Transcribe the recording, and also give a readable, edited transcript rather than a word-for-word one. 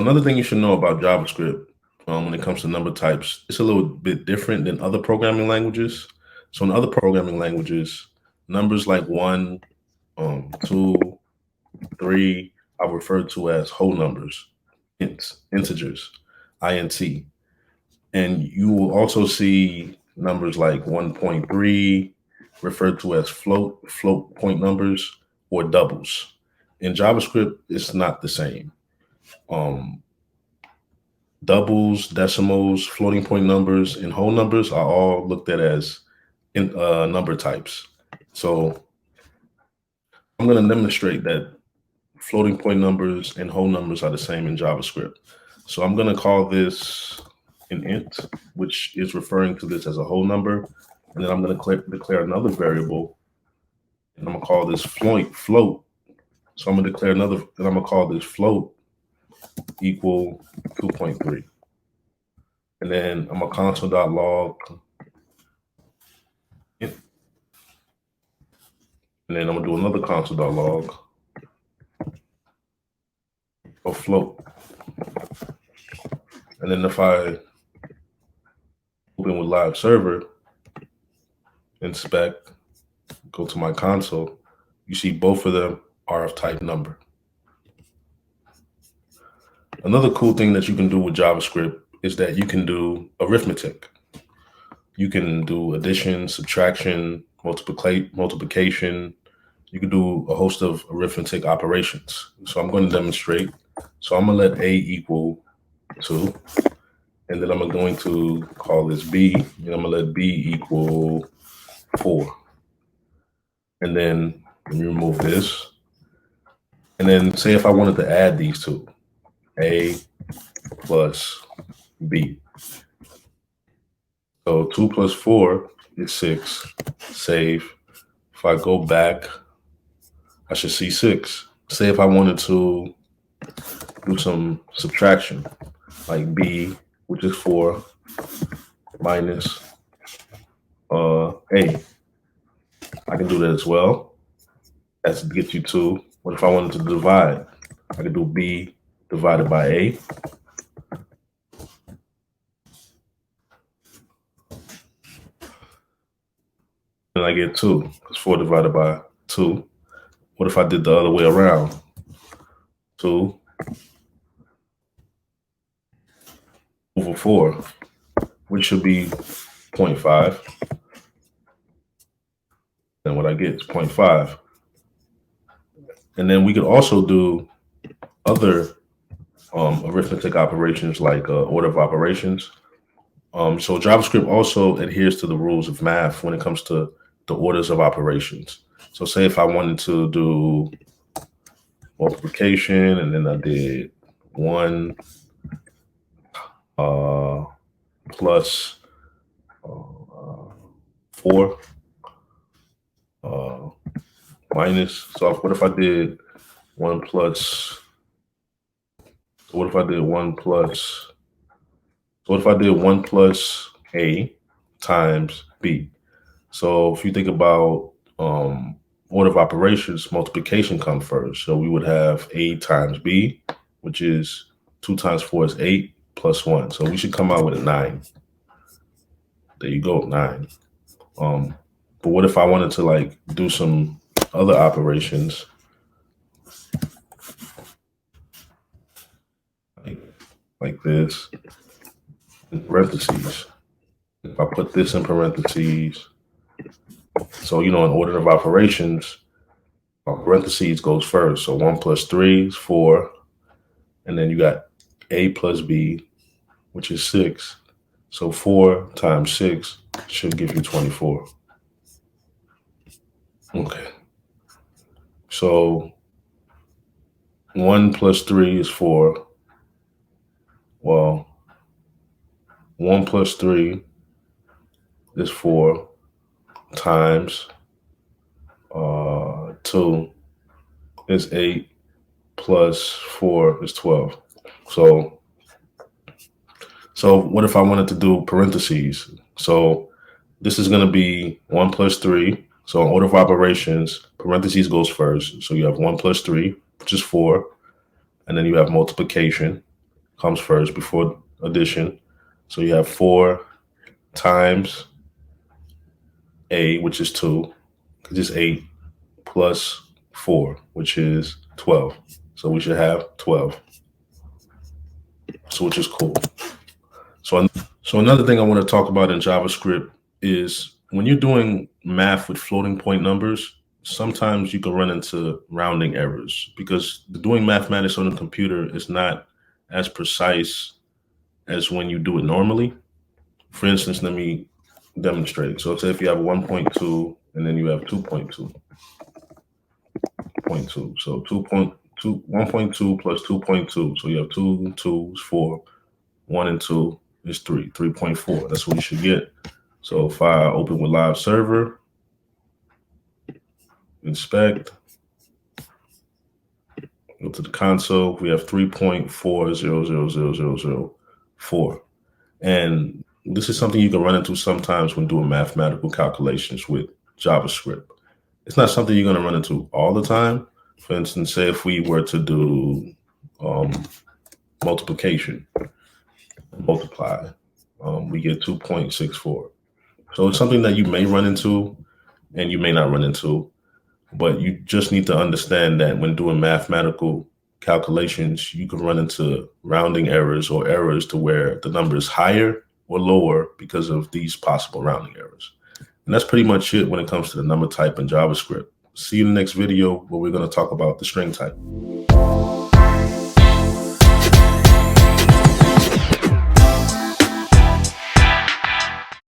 another thing you should know about JavaScript when it comes to number types, it's a little bit different than other programming languages. So in other programming languages, numbers like 1, 2, 3 are referred to as whole numbers, integers, int. And you will also see numbers like 1.3 referred to as float point numbers, or doubles. In JavaScript, it's not the same. Doubles, decimals, floating point numbers, and whole numbers are all looked at as number types. So I'm going to demonstrate that floating point numbers and whole numbers are the same in JavaScript. So I'm going to call this an int, which is referring to this as a whole number. And then I'm going to declare another variable, and I'm going to call this float. So I'm going to declare another, and I'm going to call this float equal 2.3. And then I'm going to console.log. And then I'm going to do another console.log of float. And then if I open with live server, inspect, go to my console, you see both of them are of type number. Another cool thing that you can do with JavaScript is that you can do arithmetic. You can do addition, subtraction, multiplication. You can do a host of arithmetic operations. So I'm going to demonstrate. So I'm going to let A equal 2. And then I'm going to call this B, and I'm going to let B equal 4. And then let me remove this. And then say if I wanted to add these two, A plus B. So 2 plus 4 is 6. Save. If I go back, I should see 6. Say if I wanted to do some subtraction, like B, which is 4, minus A. I can do that as well. That's to get you 2. What if I wanted to divide? I could do B divided by A. And I get 2, because 4 divided by 2. What if I did the other way around? 2 over 4, which should be 0.5. And what I get is 0.5. And then we could also do other arithmetic operations like order of operations. So JavaScript also adheres to the rules of math when it comes to the orders of operations. So say if I wanted to do multiplication, and then I did 1 plus 4 minus. So what if I did 1 plus? What if I did 1 plus? So what if I did 1 plus A times B? So if you think about order of operations, multiplication comes first. So we would have A times B, which is 2 times 4 is 8 plus 1. So we should come out with a 9. There you go, 9. But what if I wanted to like do some other operations? Like this, in parentheses. If I put this in parentheses, so, in order of operations, parentheses goes first. So 1 plus 3 is 4. And then you got A plus B, which is 6. So 4 times 6 should give you 24. Okay. So 1 plus 3 is 4. Well, 1 plus 3 is 4 times 2 is 8 plus 4 is 12. So what if I wanted to do parentheses? So this is going to be 1 plus 3. So in order of operations, parentheses goes first. So you have 1 plus 3, which is 4. And then you have multiplication. comes first before addition. So you have 4 times A, which is 2, because it's 8, plus 4, which is 12. So we should have 12. So which is cool. So another thing I want to talk about in JavaScript is when you're doing math with floating point numbers, sometimes you can run into rounding errors because doing mathematics on a computer is not as precise as when you do it normally. For instance, let me demonstrate. So say if you have 1.2 and then you have 2.2. So 1.2 plus 2.2. So you have 2 2's 4. 1 and 2 is 3. 3.4. That's what you should get. So if I open with live server, inspect, go to the console, we have 3.400004. And this is something you can run into sometimes when doing mathematical calculations with JavaScript. It's not something you're going to run into all the time. For instance, say if we were to do multiplication, multiply, we get 2.64. So it's something that you may run into and you may not run into, but you just need to understand that when doing mathematical calculations, you can run into rounding errors or errors to where the number is higher or lower because of these possible rounding errors. And that's pretty much it when it comes to the number type in JavaScript. See you in the next video where we're going to talk about the string type.